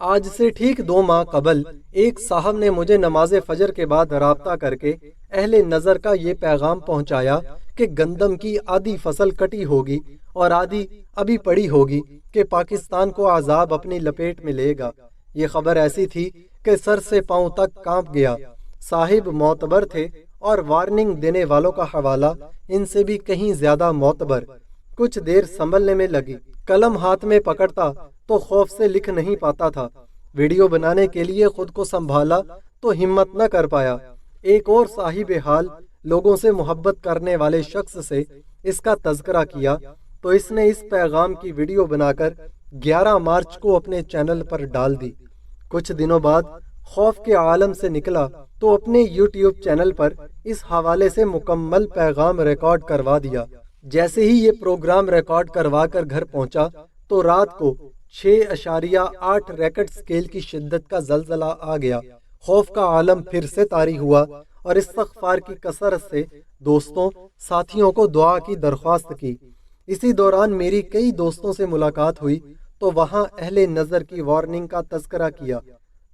آج سے ٹھیک 2 ماہ قبل ایک صاحب نے مجھے نماز فجر کے بعد رابطہ کر کے اہل نظر کا یہ پیغام پہنچایا کہ گندم کی آدھی فصل کٹی ہوگی اور آدھی ابھی پڑی ہوگی کہ پاکستان کو عذاب اپنی لپیٹ میں لے گا۔ یہ خبر ایسی تھی کہ سر سے پاؤں تک کانپ گیا۔ صاحب معتبر تھے اور وارننگ دینے والوں کا حوالہ ان سے بھی کہیں زیادہ معتبر۔ کچھ دیر سنبھلنے میں لگی، قلم ہاتھ میں پکڑتا تو خوف سے لکھ نہیں پاتا تھا۔ ویڈیو بنانے کے لیے خود کو سنبھالا تو ہمت نہ کر پایا۔ ایک اور صاحب حال لوگوں سے محبت کرنے والے شخص سے اس کا تذکرہ کیا تو اس نے اس پیغام کی ویڈیو بنا کر 11 مارچ کو اپنے چینل پر ڈال دی۔ کچھ دنوں بعد خوف کے عالم سے نکلا تو اپنے یوٹیوب چینل پر اس حوالے سے مکمل پیغام ریکارڈ کروا دیا۔ جیسے ہی یہ پروگرام ریکارڈ کروا کر گھر پہنچا تو رات کو 6.8 ریکٹر سکیل کی شدت کا زلزلہ آ گیا۔ خوف کا عالم پھر سے طاری ہوا اور استغفار کی کثرت سے دوستوں ساتھیوں کو دعا کی درخواست کی۔ اسی دوران میری کئی دوستوں سے ملاقات ہوئی تو وہاں اہل نظر کی وارننگ کا تذکرہ کیا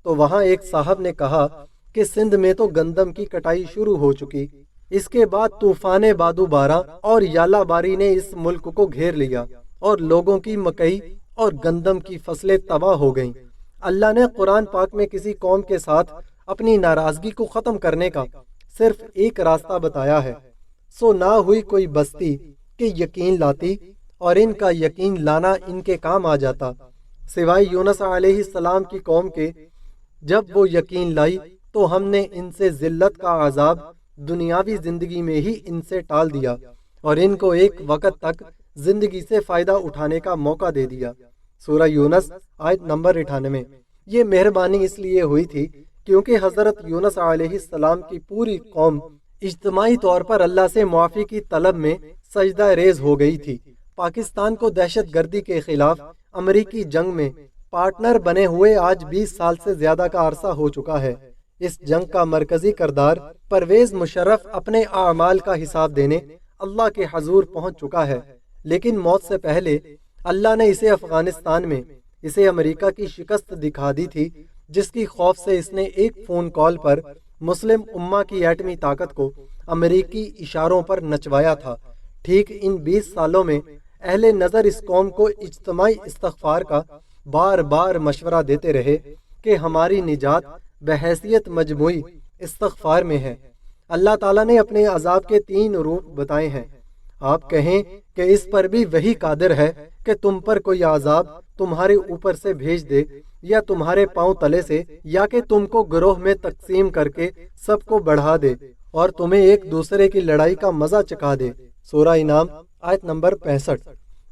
تو وہاں ایک صاحب نے کہا کہ سندھ میں تو گندم کی کٹائی شروع ہو چکی، اس کے بعد طوفان بادو بارہ اور یالا باری نے اس ملک کو گھیر لیا اور لوگوں کی مکئی اور گندم کی فصلیں تباہ ہو گئیں۔ اللہ نے قرآن پاک میں کسی قوم کے ساتھ اپنی ناراضگی کو ختم کرنے کا صرف ایک راستہ بتایا ہے، سو نہ ہوئی کوئی بستی کہ یقین لاتی اور ان کا یقین لانا ان کے کام آ جاتا، سوائے یونس علیہ السلام کی قوم کے۔ جب وہ یقین لائی تو ہم نے ان سے ذلت کا عذاب دنیاوی زندگی میں ہی ان سے ٹال دیا اور ان کو ایک وقت تک زندگی سے فائدہ اٹھانے کا موقع دے دیا۔ سورہ یونس آیت نمبر 98۔ یہ مہربانی اس لیے ہوئی تھی کیونکہ حضرت یونس علیہ السلام کی پوری قوم اجتماعی طور پر اللہ سے معافی کی طلب میں سجدہ ریز ہو گئی تھی۔ پاکستان کو دہشت گردی کے خلاف امریکی جنگ میں پارٹنر بنے ہوئے آج 20 سال سے زیادہ کا عرصہ ہو چکا ہے۔ اس جنگ کا مرکزی کردار پرویز مشرف اپنے اعمال کا حساب دینے اللہ کے حضور پہنچ چکا ہے، لیکن موت سے پہلے اللہ نے اسے افغانستان میں اسے امریکہ کی شکست دکھا دی تھی، جس کی خوف سے اس نے ایک فون کال پر مسلم امہ کی ایٹمی طاقت کو امریکی اشاروں پر نچوایا تھا۔ ٹھیک ان 20 سالوں میں اہل نظر اس قوم کو اجتماعی استغفار کا بار بار مشورہ دیتے رہے کہ ہماری نجات بحیثیت مجموعی استغفار میں ہے۔ اللہ تعالیٰ نے اپنے عذاب کے 3 روپ بتائے ہیں۔ آپ کہیں کہ اس پر بھی وہی قادر ہے کہ تم پر کوئی عذاب تمہارے اوپر سے بھیج دے یا تمہارے پاؤں تلے سے، یا کہ تم کو گروہ میں تقسیم کر کے سب کو بڑھا دے اور تمہیں ایک دوسرے کی لڑائی کا مزہ چکھا دے۔ سورہ انعام آیت نمبر 65۔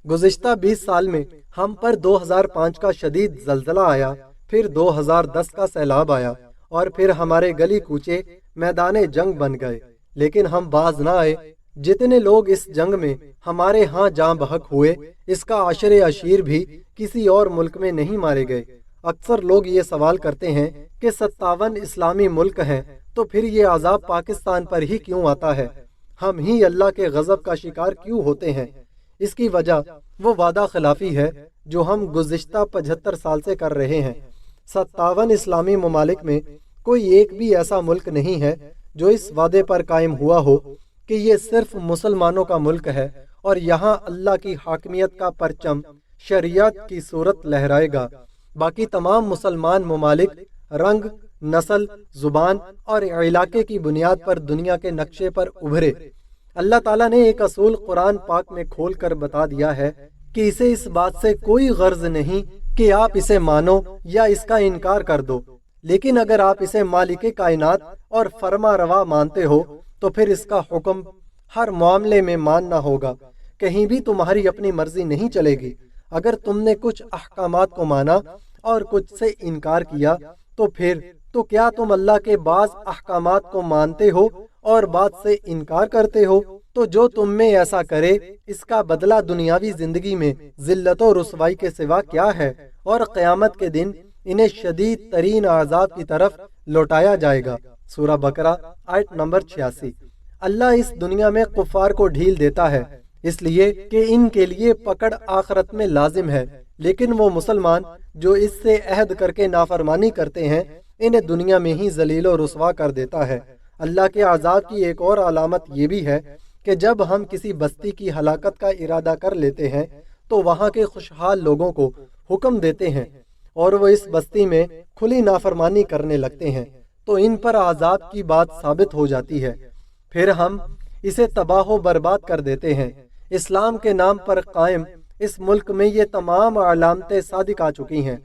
گزشتہ 20 سال میں ہم پر 2005 کا شدید زلزلہ آیا، پھر 2010 کا سیلاب آیا اور پھر ہمارے گلی کوچے میدان جنگ بن گئے، لیکن ہم باز نہ آئے۔ جتنے لوگ اس جنگ میں ہمارے ہاں جاں بحق ہوئے، اس کا عشر اشیر بھی کسی اور ملک میں نہیں مارے گئے۔ اکثر لوگ یہ سوال کرتے ہیں کہ 57 اسلامی ملک ہیں تو پھر یہ عذاب پاکستان پر ہی کیوں آتا ہے؟ ہم ہی اللہ کے غضب کا شکار کیوں ہوتے ہیں؟ اس کی وجہ وہ وعدہ خلافی ہے جو ہم گزشتہ 75 سال سے کر رہے ہیں۔ 57 اسلامی ممالک میں کوئی ایک بھی ایسا ملک نہیں ہے جو اس وعدے پر قائم ہوا ہو کہ یہ صرف مسلمانوں کا ملک ہے اور یہاں اللہ کی حاکمیت کا پرچم شریعت کی صورت لہرائے گا۔ باقی تمام مسلمان ممالک رنگ، نسل، زبان اور علاقے کی بنیاد پر دنیا کے نقشے پر ابھرے۔ اللہ تعالیٰ نے ایک اصول قرآن پاک میں کھول کر بتا دیا ہے کہ اسے اس بات سے کوئی غرض نہیں کہ آپ اسے مانو یا اس کا انکار کر دو، لیکن اگر آپ اسے مالک کائنات اور فرما روا مانتے ہو تو پھر اس کا حکم ہر معاملے میں ماننا ہوگا۔ کہیں بھی تمہاری اپنی مرضی نہیں چلے گی۔ اگر تم نے کچھ احکامات کو مانا اور کچھ سے انکار کیا تو کیا تم اللہ کے بعض احکامات کو مانتے ہو اور بعض سے انکار کرتے ہو؟ تو جو تم میں ایسا کرے اس کا بدلہ دنیاوی زندگی میں ذلت و رسوائی کے سوا کیا ہے، اور قیامت کے دن انہیں شدید ترین عذاب کی طرف لوٹایا جائے گا۔ سورہ بقرہ آیت نمبر 86۔ اللہ اس دنیا میں کفار کو ڈھیل دیتا ہے، اس لیے کہ ان کے لیے پکڑ آخرت میں لازم ہے، لیکن وہ مسلمان جو اس سے عہد کر کے نافرمانی کرتے ہیں انہیں دنیا میں ہی ذلیل و رسوا کر دیتا ہے۔ اللہ کے عذاب کی ایک اور علامت یہ بھی ہے کہ جب ہم کسی بستی کی ہلاکت کا ارادہ کر لیتے ہیں تو وہاں کے خوشحال لوگوں کو حکم دیتے ہیں اور وہ اس بستی میں کھلی نافرمانی کرنے لگتے ہیں تو ان پر عذاب کی بات ثابت ہو جاتی ہے، پھر ہم اسے تباہ و برباد کر دیتے ہیں۔ اسلام کے نام پر قائم اس ملک میں یہ تمام علامتیں صادق آ چکی ہیں۔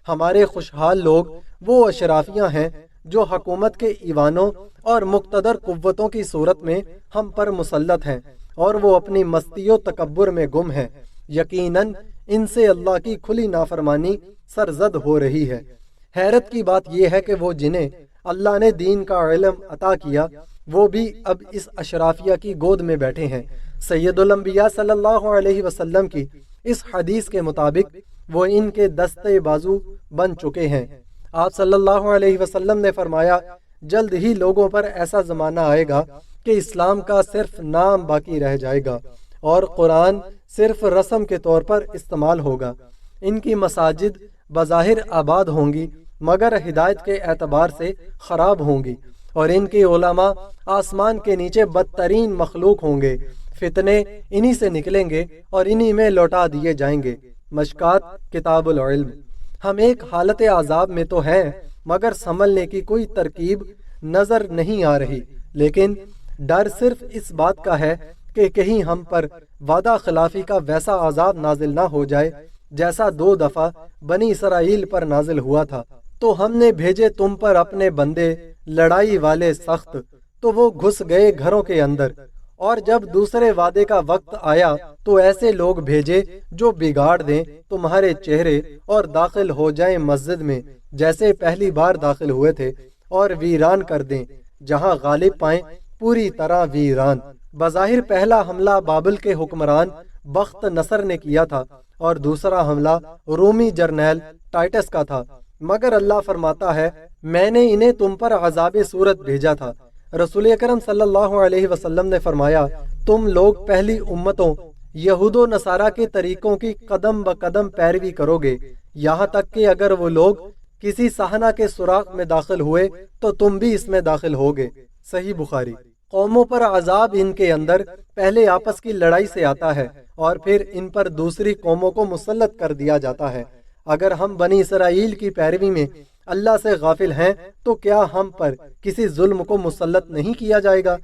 ہمارے خوشحال لوگ وہ اشرافیاں ہیں جو حکومت کے ایوانوں اور مقتدر قوتوں کی صورت میں ہم پر مسلط ہیں اور وہ اپنی مستی و تکبر میں گم ہیں۔ یقیناً ان سے اللہ کی کھلی نافرمانی سرزد ہو رہی ہے۔ حیرت کی بات یہ ہے کہ وہ جنہیں اللہ نے دین کا علم عطا کیا وہ بھی اب اس اشرافیہ کی گود میں بیٹھے ہیں۔ سید الانبیاء صلی اللہ علیہ وسلم کی اس حدیث کے مطابق وہ ان کے دستے بازو بن چکے ہیں۔ آپ صلی اللہ علیہ وسلم نے فرمایا، جلد ہی لوگوں پر ایسا زمانہ آئے گا کہ اسلام کا صرف نام باقی رہ جائے گا اور قرآن صرف رسم کے طور پر استعمال ہوگا۔ ان کی مساجد بظاہر آباد ہوں گی مگر ہدایت کے اعتبار سے خراب ہوں گی، اور ان کے علماء آسمان کے نیچے بدترین مخلوق ہوں گے۔ فتنے انہی سے نکلیں گے اور انہی میں لوٹا دیے جائیں گے۔ مشکات کتاب العلم۔ ہم ایک حالت عذاب میں تو ہیں مگر سنبھلنے کی کوئی ترکیب نظر نہیں آ رہی، لیکن ڈر صرف اس بات کا ہے کہ کہیں ہم پر وعدہ خلافی کا ویسا عذاب نازل نہ ہو جائے جیسا 2 دفعہ بنی اسرائیل پر نازل ہوا تھا۔ تو ہم نے بھیجے تم پر اپنے بندے لڑائی والے سخت، تو وہ گھس گئے گھروں کے اندر، اور جب دوسرے وعدے کا وقت آیا تو ایسے لوگ بھیجے جو بگاڑ دیں تمہارے چہرے اور داخل ہو جائیں مسجد میں جیسے پہلی بار داخل ہوئے تھے، اور ویران کر دیں جہاں غالب پائیں پوری طرح ویران۔ بظاہر پہلا حملہ بابل کے حکمران بخت نصر نے کیا تھا اور دوسرا حملہ رومی جرنیل ٹائٹس کا تھا، مگر اللہ فرماتا ہے میں نے انہیں تم پر عذاب صورت بھیجا تھا۔ رسول اکرم صلی اللہ علیہ وسلم نے فرمایا، تم لوگ پہلی امتوں یہود و نصارہ کے طریقوں کی قدم بقدم پیروی کرو گے، یہاں تک کہ اگر وہ لوگ کسی صحنہ کے سوراخ میں داخل ہوئے تو تم بھی اس میں داخل ہوگے۔ صحیح بخاری۔ قوموں پر عذاب ان کے اندر پہلے آپس کی لڑائی سے آتا ہے اور پھر ان پر دوسری قوموں کو مسلط کر دیا جاتا ہے۔ اگر ہم بنی اسرائیل کی پیروی میں اللہ سے غافل ہیں تو کیا ہم پر کسی ظلم کو مسلط نہیں کیا جائے گا؟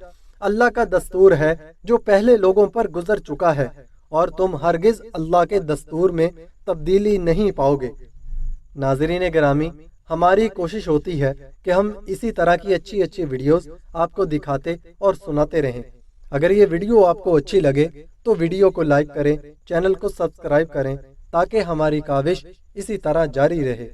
اللہ کا دستور ہے جو پہلے لوگوں پر گزر چکا ہے، اور تم ہرگز اللہ کے دستور میں تبدیلی نہیں پاؤ گے۔ ناظرین گرامی، ہماری کوشش ہوتی ہے کہ ہم اسی طرح کی اچھی ویڈیوز آپ کو دکھاتے اور سناتے رہیں۔ اگر یہ ویڈیو آپ کو اچھی لگے تو ویڈیو کو لائک کریں، چینل کو سبسکرائب کریں تاکہ ہماری کاوش اسی طرح جاری رہے۔